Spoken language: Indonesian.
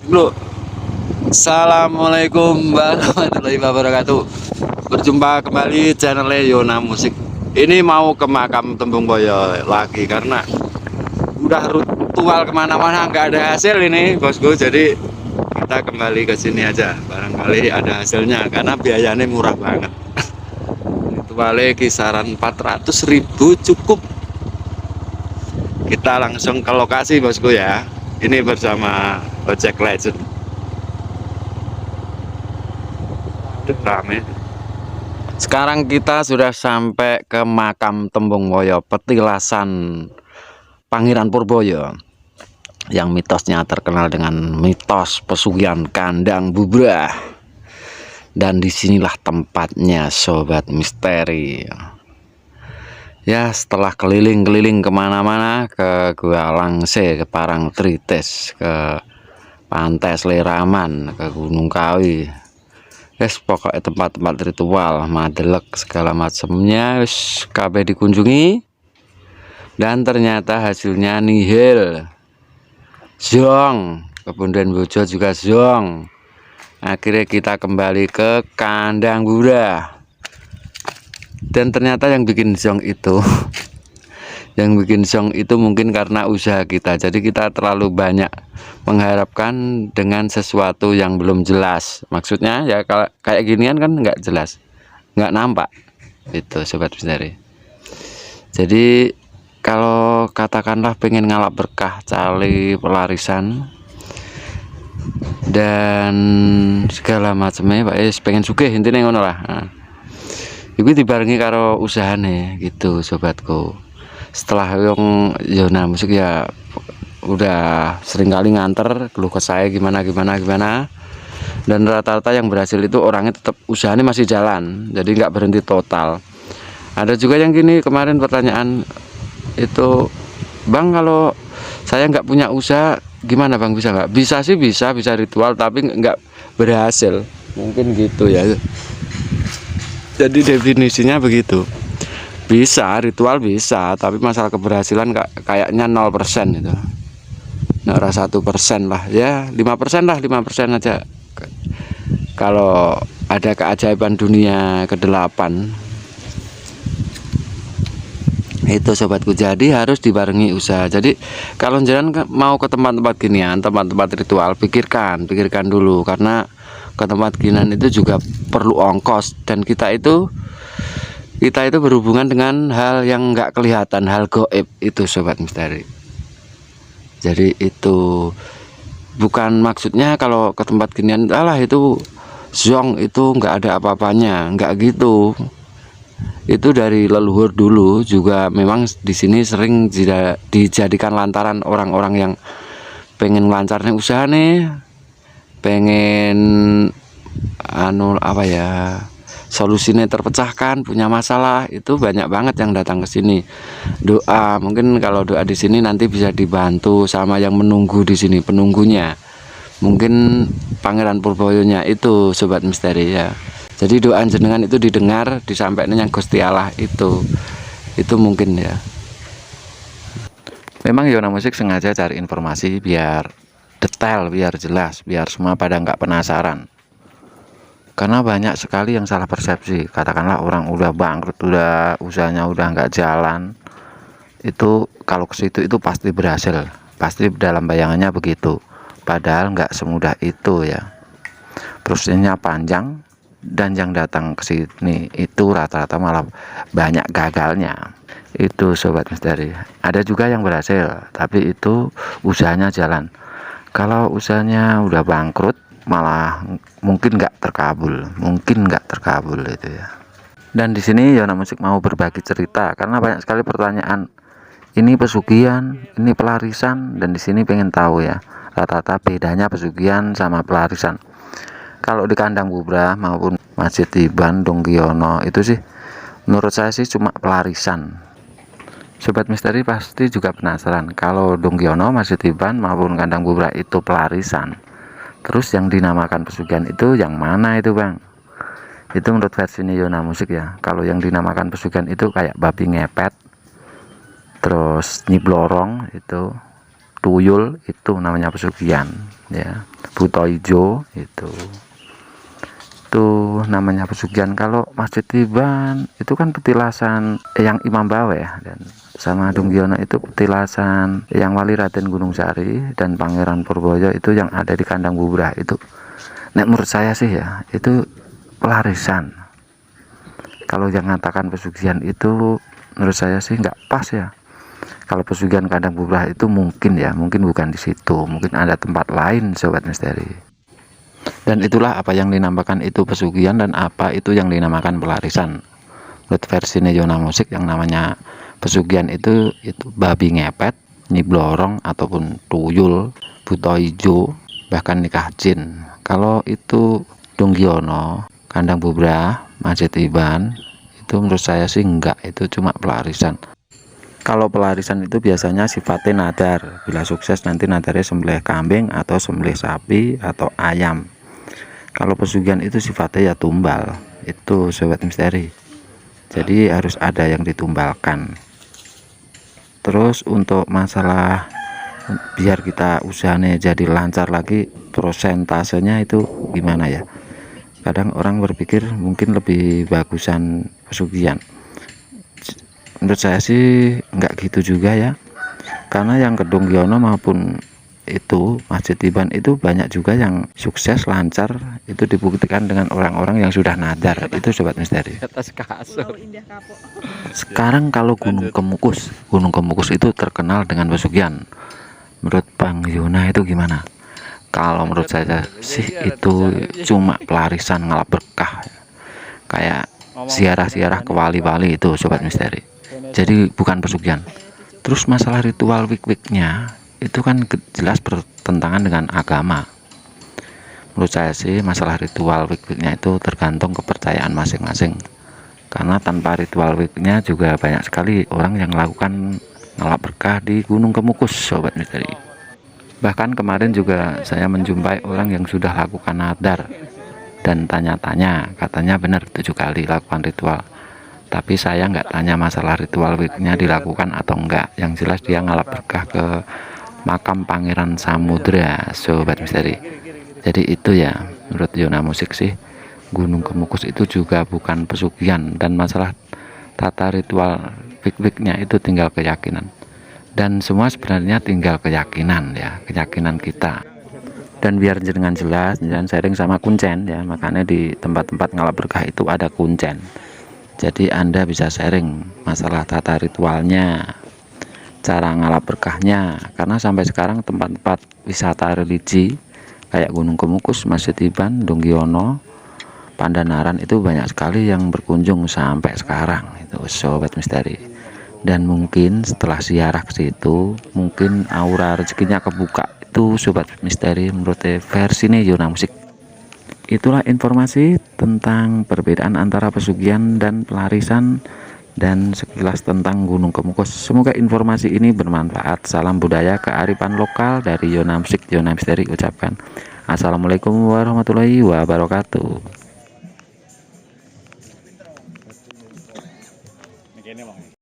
Bro, Assalamualaikum warahmatullahi wabarakatuh. Berjumpa kembali channel Yona Musik. Ini mau ke makam Tembung Boyo lagi karena udah ritual kemana-mana nggak ada hasil ini bosku. Jadi kita kembali ke sini aja, barangkali ada hasilnya karena biayanya murah banget. Ritualnya kisaran 400.000 cukup. Kita langsung ke lokasi bosku ya. Ini bersama Ojek Legend. Rame. Sekarang kita sudah sampai ke makam Tembung Boyo, petilasan Pangeran Purboyo, yang mitosnya terkenal dengan mitos pesugihan kandang bubrah. Dan disinilah tempatnya sobat misteri. Ya, setelah keliling-keliling kemana-mana, ke Gua Langse, ke Parangtritis, ke Pantai Sleraman, ke Gunung Kawi. Yes, pokoknya tempat-tempat ritual, madelek segala macamnya wis kabeh dikunjungi, dan ternyata hasilnya nihil. Zong, kemudian bojo juga zong. Akhirnya kita kembali ke kandang bubrah. Dan ternyata yang bikin zong itu mungkin karena usaha kita. Jadi kita terlalu banyak mengharapkan dengan sesuatu yang belum jelas. Maksudnya ya kalau kayak ginian kan nggak jelas, nggak nampak. Itu sobat misteri. Jadi kalau katakanlah pengen ngalap berkah, cali pelarisan dan segala macamnya, Pak, pengen sugih intinya ngono lah. Nah, itu dibarengi karo usahane gitu sobatku. Setelah yang Yona Musik ya udah sering kali nganter keluh ke saya gimana, dan rata-rata yang berhasil itu orangnya tetap usahanya masih jalan, jadi nggak berhenti total. Ada juga yang gini kemarin pertanyaan itu, Bang, kalau saya nggak punya usaha gimana Bang, bisa nggak? Bisa sih, bisa ritual tapi nggak berhasil, mungkin gitu ya. Jadi definisinya begitu. Bisa ritual bisa, tapi masalah keberhasilan kayaknya 0% itu. Nah, 1% lah ya, 5% lah, 5% aja. Kalau ada keajaiban dunia ke-8 itu sobatku, jadi harus dibarengi usaha. Jadi kalau jalan mau ke tempat-tempat ginian, tempat-tempat ritual, pikirkan dulu, karena ke tempat ginian itu juga perlu ongkos, dan kita itu berhubungan dengan hal yang nggak kelihatan, hal goib itu sobat misteri. Jadi itu bukan maksudnya kalau ke tempat ginian alah itu zong, itu nggak ada apa-apanya, nggak gitu. Itu dari leluhur dulu juga memang di sini sering dijadikan lantaran orang-orang yang pengen lancarnya usaha nih, pengen apa ya, solusinya terpecahkan, punya masalah, itu banyak banget yang datang ke sini. Doa, mungkin kalau doa di sini nanti bisa dibantu sama yang menunggu di sini, penunggunya. Mungkin Pangeran Purboyonya itu sobat misteri ya. Jadi doa jenengan itu didengar, disampaikan yang Gusti Allah itu mungkin ya. Memang Yona Musik sengaja cari informasi biar detail, biar jelas, biar semua pada nggak penasaran. Karena banyak sekali yang salah persepsi, katakanlah orang udah bangkrut, udah usahanya udah nggak jalan, itu kalau ke situ itu pasti berhasil, pasti dalam bayangannya begitu, padahal nggak semudah itu ya. Prosesnya panjang, dan yang datang ke sini itu rata-rata malah banyak gagalnya. Itu sobat misteri. Ada juga yang berhasil, tapi itu usahanya jalan. Kalau usahanya udah bangkrut, malah mungkin nggak terkabul itu ya. Dan di sini Yona Musik mau berbagi cerita karena banyak sekali pertanyaan, ini pesugihan, ini pelarisan, dan di sini pengen tahu ya rata-rata bedanya pesugihan sama pelarisan. Kalau di kandang bubrah maupun Masjid Tiban Dongkiono itu sih menurut saya sih cuma pelarisan. Sobat misteri pasti juga penasaran, kalau Dongkiono, Masjid Tiban maupun kandang bubrah itu pelarisan, terus yang dinamakan pesugihan itu yang mana itu Bang? Itu menurut versi Yona Musik ya. Kalau yang dinamakan pesugihan itu kayak babi ngepet, terus nyiblorong, itu tuyul, itu namanya pesugihan ya. Buto Ijo itu namanya pesugihan. Kalau Masjid Tiban itu kan petilasan yang Imam Bawe ya, dan sama Donggiono itu petilasan yang Wali Raden Gunung Sari dan Pangeran Purboyo itu yang ada di Kandang Bubrah. Itu nek menurut saya sih ya, itu pelarisan. Kalau yang mengatakan pesugihan itu menurut saya sih nggak pas ya. Kalau pesugihan Kandang Bubrah itu mungkin ya, mungkin bukan di situ, mungkin ada tempat lain sobat misteri. Dan itulah apa yang dinamakan itu pesugihan dan apa itu yang dinamakan pelarisan. Menurut versi Yona Musik yang namanya pesugihan itu babi ngepet, nyiblorong ataupun tuyul, buto ijo, bahkan nikah jin. Kalau itu Donggiono, Kandang Bubrah, Masjid Tiban, itu menurut saya sih enggak, itu cuma pelarisan. Kalau pelarisan itu biasanya sifatnya nadar, bila sukses nanti nadarnya sembelih kambing atau sembelih sapi atau ayam. Kalau pesugihan itu sifatnya ya tumbal, itu sobat misteri, jadi harus ada yang ditumbalkan. Terus untuk masalah biar kita usahanya jadi lancar lagi, prosentasenya itu gimana ya? Kadang orang berpikir mungkin lebih bagusan pesugihan. Menurut saya sih nggak gitu juga ya, karena yang ke Donggiono maupun itu Masjid Tiban itu banyak juga yang sukses lancar, itu dibuktikan dengan orang-orang yang sudah nadar. Itu sobat misteri. Sekarang kalau Gunung Kemukus itu terkenal dengan pesugihan. Menurut Bang Yona itu gimana? Kalau menurut saya sih itu cuma pelarisan ngalap berkah, kayak ziarah-ziarah ke wali-wali itu sobat misteri, jadi bukan pesugihan. Terus masalah ritual wik-wiknya itu kan jelas bertentangan dengan agama. Menurut saya sih masalah ritual wik-wiknya itu tergantung kepercayaan masing-masing, karena tanpa ritual wik-wiknya juga banyak sekali orang yang melakukan ngalap berkah di Gunung Kemukus sobat misteri. Bahkan kemarin juga saya menjumpai orang yang sudah lakukan nadar dan tanya-tanya, katanya benar 7 kali lakukan ritual. Tapi saya nggak tanya masalah ritual wiknya dilakukan atau enggak, yang jelas dia ngalap berkah ke makam Pangeran Samudra sobat misteri. Jadi itu ya menurut Yona Musik sih, Gunung Kemukus itu juga bukan pesugihan, dan masalah tata ritual wik-wiknya itu tinggal keyakinan. Dan semua sebenarnya tinggal keyakinan ya, keyakinan kita. Dan biar jenengan jelas, jangan sharing sama kuncen ya, makanya di tempat-tempat ngalap berkah itu ada kuncen. Jadi Anda bisa sharing masalah tata ritualnya, cara ngalap berkahnya, karena sampai sekarang tempat-tempat wisata religi kayak Gunung Kemukus, Masjid Tiban, Donggiono, Pandanaran itu banyak sekali yang berkunjung sampai sekarang itu sobat misteri. Dan mungkin setelah ziarah ke situ, mungkin aura rezekinya kebuka itu sobat misteri menurut versi Yona Musik. Itulah informasi tentang perbedaan antara pesugihan dan pelarisan, dan sekilas tentang Gunung Kemukus. Semoga informasi ini bermanfaat. Salam budaya kearifan lokal dari Yona Musik, Yona Misteri ucapkan. Assalamualaikum warahmatullahi wabarakatuh.